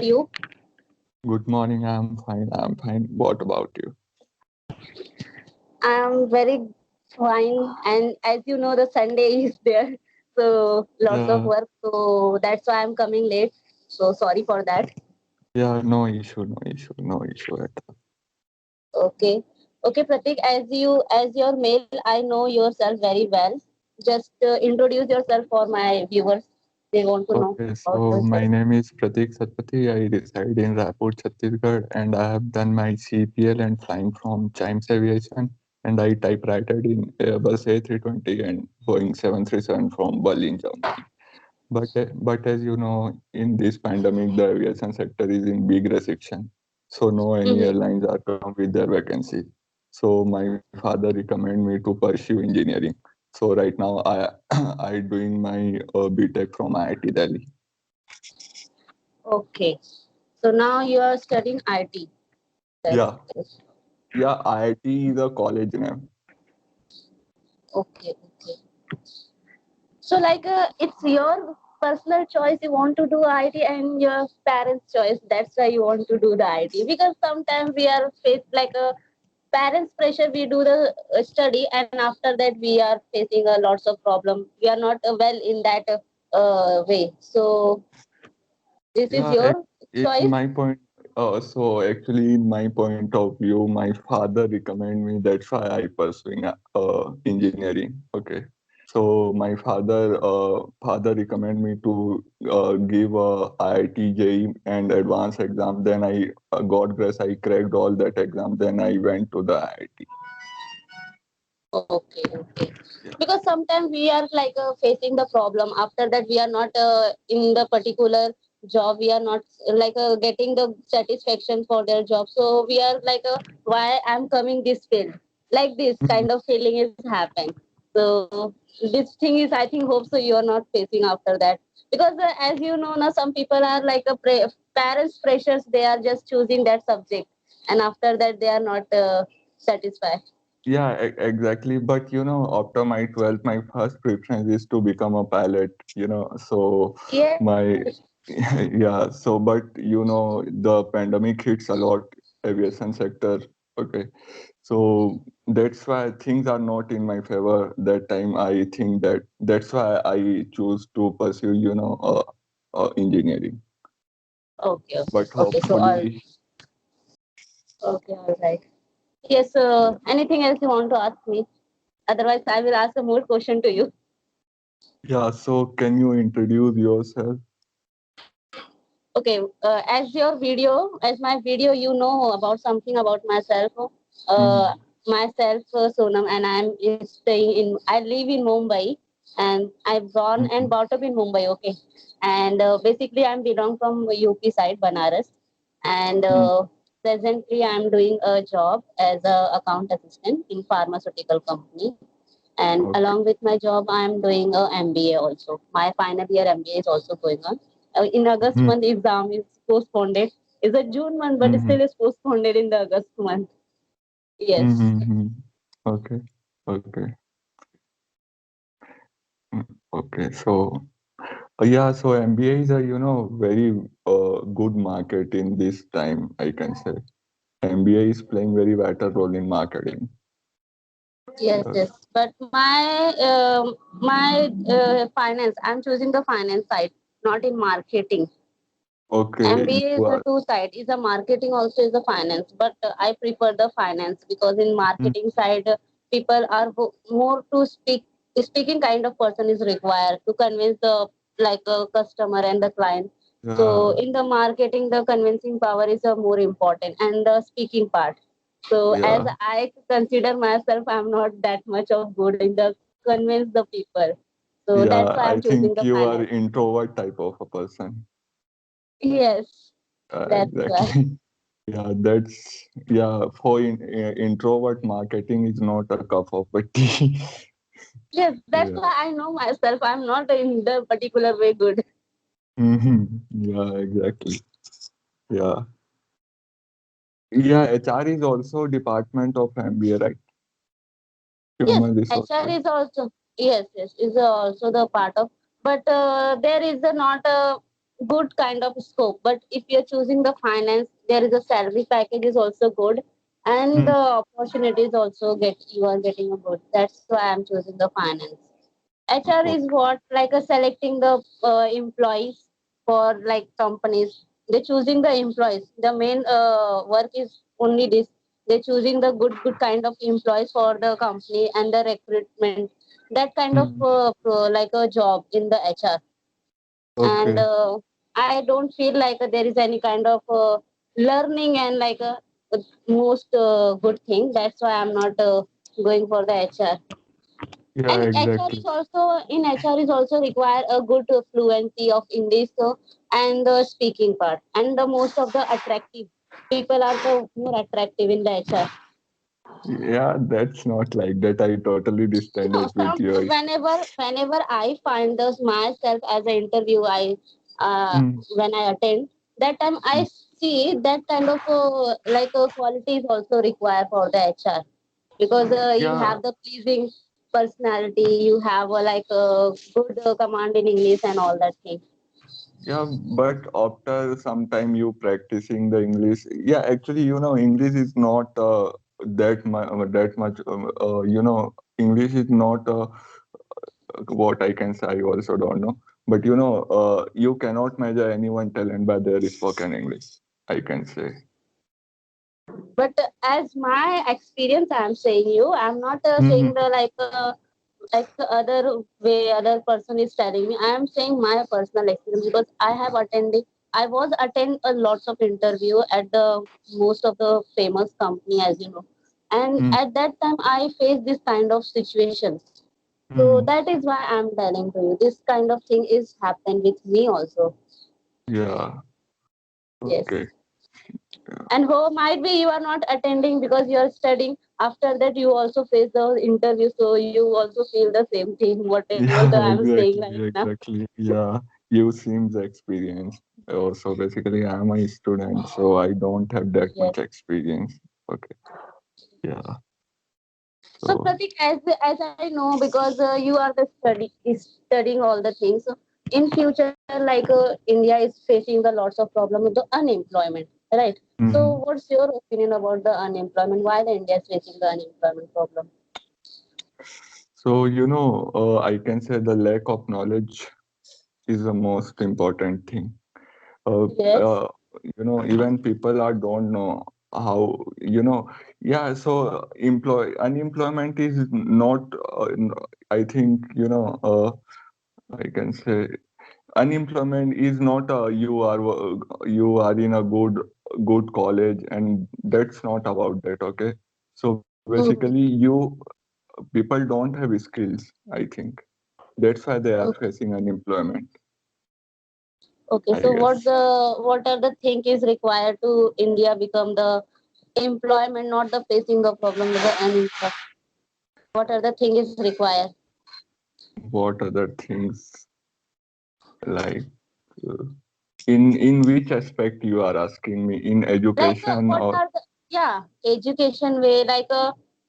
You? Good morning. I'm fine. I'm fine. What about you? I'm very fine, and as you know, the Sunday is there, so lots of Yeah, work. So that's why I'm coming late. So sorry for that. yeah, no issue, no issue, no issue at all. Okay, okay, Pratik. As your male, I know yourself very well. Just introduce yourself for my viewers. They want to know Okay, about so yourself. my name is Pratik Satpathy. I reside in Raipur, Chhattisgarh, and I have done my CPL and flying from Chimes Aviation, and I typewriter in Airbus A320 and Boeing 737 from Berlin, Germany. But as you know, in this pandemic, the aviation sector is in big recession. So no any Mm-hmm. airlines are come with their vacancy. So my father recommend me to pursue engineering. So right now I I doing my BTech from IIT Delhi. Okay, so now you are studying IT. That's Yeah, yeah. IIT is a college name. okay. Okay. So, like, it's your personal choice. You want to do IT, and your parents' choice. That's why you want to do the IT. Because sometimes we are faced like a parents' pressure. We do the study, and after that, we are facing a lots of problem. We are not well in that way. So, this is Yeah, your in choice. my point. So actually, in my point of view, my father recommend me. That's why I pursuing engineering. Okay. So my father recommend me to give a IIT JEE and advanced exam. Then I God grace I cracked all that exam. Then I went to the IIT. Okay, okay. Yeah. Because sometimes we are like facing the problem. After that, we are not in the particular job. We are not like getting the satisfaction for their job. So we are like, why I'm coming this field? Like this kind of feeling is happening. So this thing is, I think, hope so you are not facing after that. Because as you know, now some people are like parents' pressures. They are just choosing that subject, and after that, they are not satisfied. Yeah, exactly. But after my 12th, my first preference is to become a pilot. So Yes. my yeah. So but the pandemic hits a lot aviation sector. Okay. So that's why things are not in my favor that time. I think that's why I choose to pursue, engineering. Okay, okay, But okay. So all hopefully, okay, all right. Yes. Anything else you want to ask me? Otherwise, I will ask a more question to you. yeah. So can you introduce yourself? Okay. As my video, you know about something about myself. Uh, Mm-hmm. myself, Sonam, and I'm staying in. I live in Mumbai, and I born and Mm-hmm. brought up in Mumbai. Okay, and basically, I'm belong from UP side, Banaras, and presently I'm doing a job as a account assistant in pharmaceutical company. And along Okay. with my job, I'm doing a MBA also. My final year MBA is also going on. In August Mm-hmm. month, exam is postponed. It's a June month, but Mm-hmm. still is postponed in the August month. Yes. Mm-hmm. Okay. Okay. Mm, okay. So yeah. So MBA is a very good market in this time. I can say MBA is playing very vital role in marketing. Yes, Yes. yes. But my finance, I'm choosing the finance side, not in marketing. Okay. MBA You is a are. two side. Is a marketing also is a finance, but I prefer the finance because in Mm, marketing side, people are more to speaking kind of person is required to convince the like a customer and the client. So yeah. in the marketing, the convincing power is a more important and the speaking part. So as Yeah. I consider myself, I'm not that much of good in the convince the people. So that's why Yeah. I'm I choosing the think you are finance. introvert type of a person. Yes, that's why. Exactly. Yeah. For introvert, marketing is not a cup of a tea. Yes, that's Yeah. why I know myself. I'm not in the particular way good. Yeah, exactly. Yeah. Yeah, HR is also department of MBA, right? Yes, Human HR resources. is also yes, yes, is also the part of. But there is a not a. good kind of scope. But if you're choosing the finance, there is a salary package is also good, and the Hmm. opportunities also you are getting a good. That's why I'm choosing the finance. HR is what like a selecting the employees for like companies. They're choosing the employees. The main work is only this. They're choosing the good kind of employees for the company and the recruitment. That kind of Hmm. like a job in the HR. And Okay. I don't feel like there is any kind of learning and like a most good thing. That's why I'm not going for the HR. Yeah, And HR is exactly. also in HR is also require a good fluency of English, and the speaking part. And the most of the attractive people are the more attractive in the HR. Yeah, that's not like that. I totally distant No, it with your. whenever I find this myself as an interview, I Hmm. when I attend that time I see that kind of like quality is also required for the HR, because you Yeah, have the pleasing personality, you have like a good command in English and all that thing. yeah, but after some time you practicing the English, yeah, actually, English is not that much. English is not what I can say. I also don't know, but you cannot measure anyone talent by their spoken English. I can say. But as my experience, I'm saying you, I'm not saying Hmm. the like the other way other person is telling me. I am saying my personal experience, because I was attend a lots of interview at the most of the famous company, as you know, and Hmm. at that time I faced this kind of situation. So Hmm. that is why I'm telling to you, this kind of thing is happened with me also. Yeah. Yes. Okay. Yeah. And who might be you are not attending because you are studying. After that, you also face the interview, so you also feel the same thing. Whatever the Yeah, I'm saying right exactly, now. exactly. Yeah, you seems experienced. So basically, I'm a student, so I don't have that Yes. much experience. Okay. Yeah. So So Pratik, as I know, because you are the is studying all the things. So in future, like India is facing the lots of problem with the unemployment, right? So mhm. what's your opinion about the unemployment? Why the India is facing the unemployment problem? I can say the lack of knowledge is the most important thing. Uh, Yes. uh, Even people are don't know how, yeah. So unemployment is not. I think I can say unemployment is not you are in a good college, and that's not about that. Okay, so basically Mhm. people don't have skills, I think. That's why they are facing unemployment, Okay, I so guess. what are the thing is required to India become the employment, not the facing the problem with the unemployment? What are the thing is required? What other things, like uh, in which aspect you are asking me, in Like education what or? are the education way, like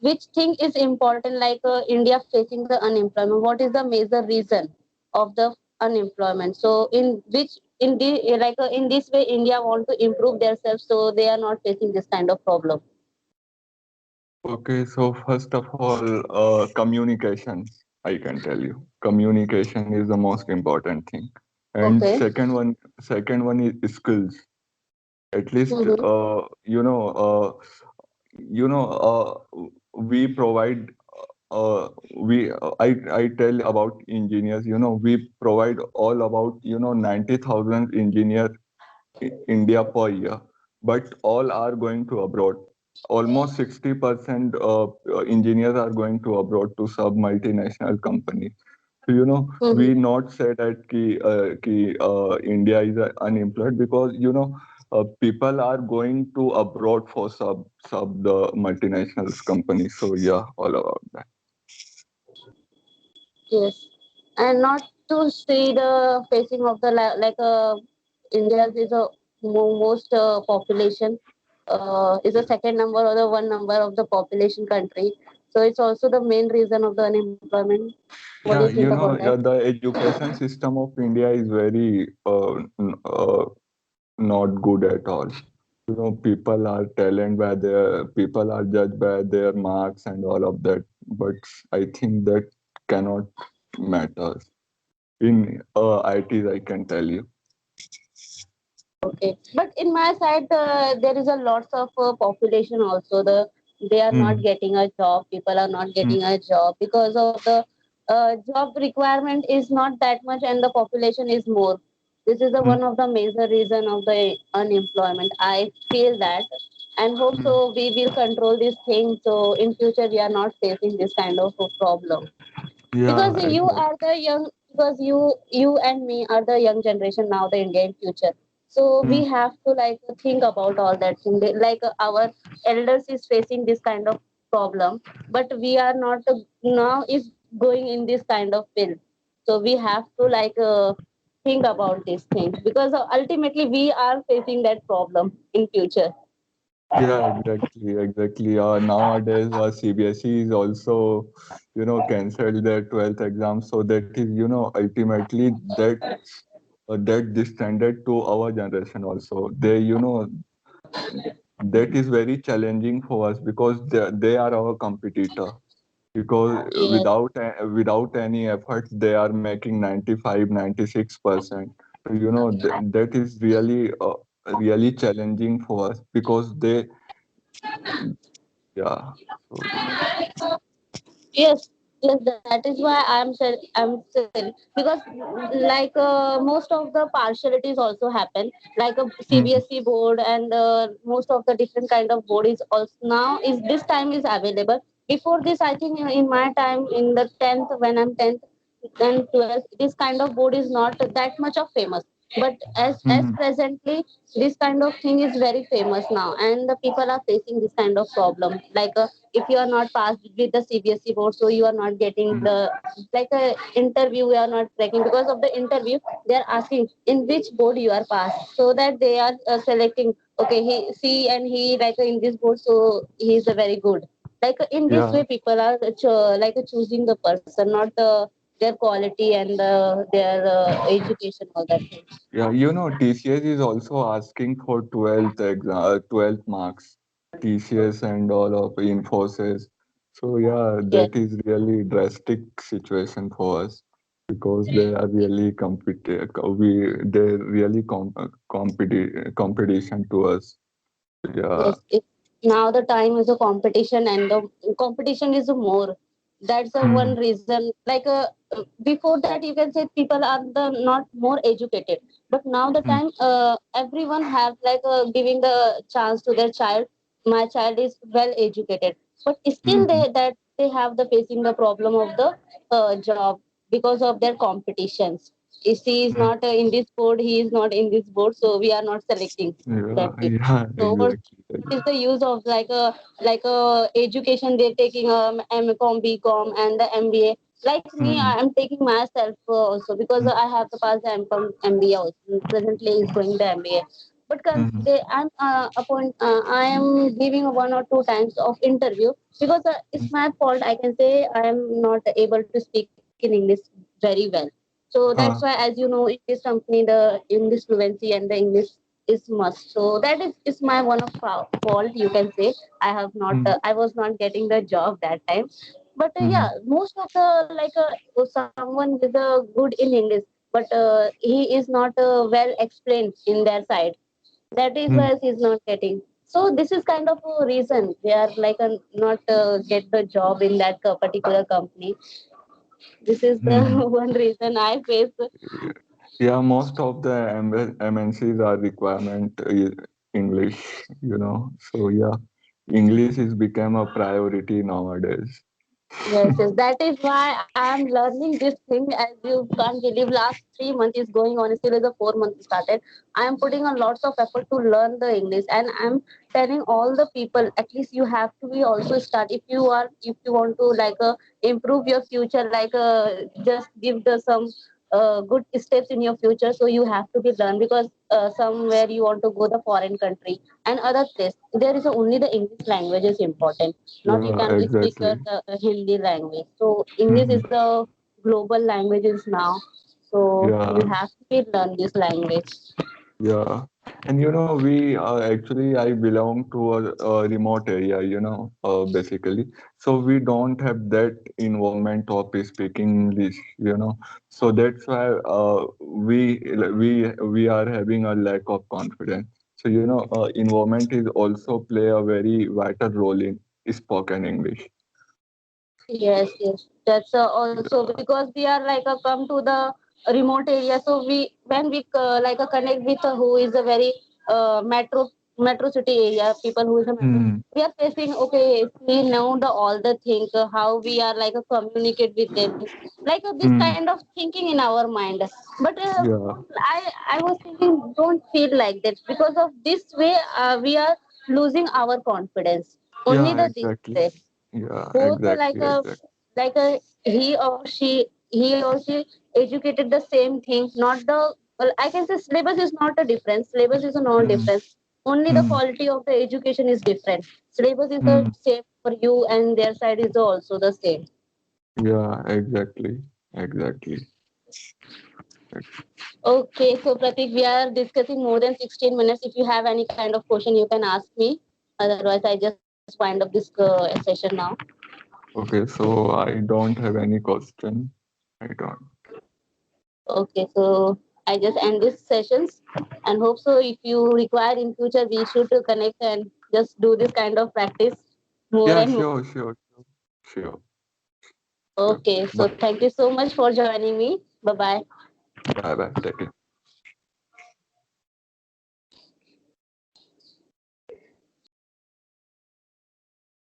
which thing is important, like India facing the unemployment? What is the major reason of the unemployment? So in which in the in this way India want to improve themselves, so they are not facing this kind of problem. Okay, so first of all, communication, I can tell you. Communication is the most important thing. And Okay. second one is skills. At least, Mm-hmm. we provide, I tell about engineers, we provide all about, 90,000 engineers in India per year, but all are going to abroad. Almost 60% engineers are going to abroad to sub multinational companies. So, we Mm-hmm. not say that India is unemployed, because people are going to abroad for sub the multinationals companies. So yeah, all about that. Yes, and not to see the facing of the India is a most population is the second number or the one number of the population country. So it's also the main reason of the unemployment. What do you Yeah, think about that? yeah, the education system of India is very not good at all. People are talent by their people are judged by their marks and all of that. But I think that cannot matter in IT. I can tell you. Okay, but in my side, there is a lots of population also. They are not Hmm. getting a job. People are not Hmm. getting a job because of the job requirement is not that much, and the population is more. This is the Hmm. one of the major reason of the unemployment. I feel that, and hope Hmm. so. We will control this thing, so in future we are not facing this kind of a problem. Because Yeah, you exactly. are the young, because you and me are the young generation now, the Indian future. So we Hmm. have to like think about all that thing. Like our elders is facing this kind of problem, but we are not now is going in this kind of field. So we have to like think about these things, because ultimately we are facing that problem in future. Yeah, exactly, exactly. Nowadays, CBSE is also, cancelled their 12th exam. So that is, ultimately that descended to our generation also. That is very challenging for us because they are our competitor. Because Yes, without any effort, they are making 95, 96%. So, that is really challenging for us because yeah. So, yes, yes, that is why I'm saying, because like most of the partialities also happen, like a mm, CBSE board, and most of the different kind of board is also now is this time is available. Before this, I think in my time in the 10th, when I'm 10th and 12th, this kind of board is not that much of famous. But as mm, presently, this kind of thing is very famous now, and the people are facing this kind of problem. Like if you are not passed with the CBSE board, so you are not getting mm, the like a interview. You are not cracking because of the interview. They are asking in which board you are passed, so that they are selecting. Okay, he see and he like in this board, so he is a very good. Like in this yeah, way, people are like choosing the person, not their quality and their education, all that thing. yeah. TCS is also asking for 12th marks. TCS and all of Infosys. So yeah, Yes, that is really drastic situation for us because they are really they really competition to us. Yeah. yes. Now the time is a competition, and the competition is more. That's the one Mm, reason. Like before that, you can say people are the not more educated, but now the mm, time everyone have like giving the chance to their child. My child is well educated, but still mm, they have the facing the problem of the job because of their competitions. If he is mm. not in this board, he is not in this board, so we are not selecting Yeah, that way. yeah, So exactly. what is the use of like a education? They're taking M.Com, B.Com, and the MBA. Like me, I Mm, am taking myself also, because mm, I have to pass the M.Com, MBA also. Presently, is going the MBA. But mm, I am giving one or two times of interview, because it's mm. my fault. I can say I am not able to speak in English very well. So that's why, Huh. as you know, in this company, the English fluency and the English is must. So that is my one of fault, you can say. I was not getting the job that time. But yeah, Mm, most of the like someone is good in English, but he is not well explained in their side. That is mm, why he's not getting. So this is kind of a reason they are like not get the job in that particular company. This is the mm. one reason I face. Yeah, most of the MNCs are requirement English. So yeah, English is become a priority nowadays. Yes, yes. That is why I'm learning this thing. As you can't believe, last 3 months is going on. Still, is a 4 month started. I am putting a lots of effort to learn the English, and I'm telling all the people, at least you have to be also start. If you want to like improve your future, like just give the some good steps in your future. So you have to be learn, because somewhere you want to go the foreign country and other place, there is only the English language is important. Not you Yeah, can speak your exactly. Hindi language. So English is Hmm. the global languages now. So you Yeah, have to be learn this language. yeah. And I belong to a remote area, basically. So we don't have that involvement of speaking English, So that's why we are having a lack of confidence. So, environment is also play a very vital role in spoken English. Yes, yes. That's also because we are like come to the remote area. So we when we connect with who is a very metro city area, people who is a metro, Hmm. we are facing, okay, we know the all the things, how we are communicate with them, this Hmm. kind of thinking in our mind. But Yeah. I was thinking, don't feel like that, because of this way we are losing our confidence. Only Yeah, the this exactly. way Yeah, both exactly, exactly. like a he or she educated the same thing, not the, well, I can say syllabus is not a difference, syllabus is a non Hmm. difference, only the Hmm. quality of the education is different. Syllabus is the Hmm. same for you and their side is also the same. Yeah, exactly. Exactly. Okay, so Pratik, we are discussing more than 16 minutes. If you have any kind of question, you can ask me, otherwise I just wind up this session now. Okay, so I don't have any question. I don't. Okay, so I just end this sessions and hope so. If you require in future, we should to connect and just do this kind of practice more Yeah, and more. sure, sure, sure. Sure, sure. Okay, so Bye. thank you so much for joining me. Bye bye. Bye bye. Take it.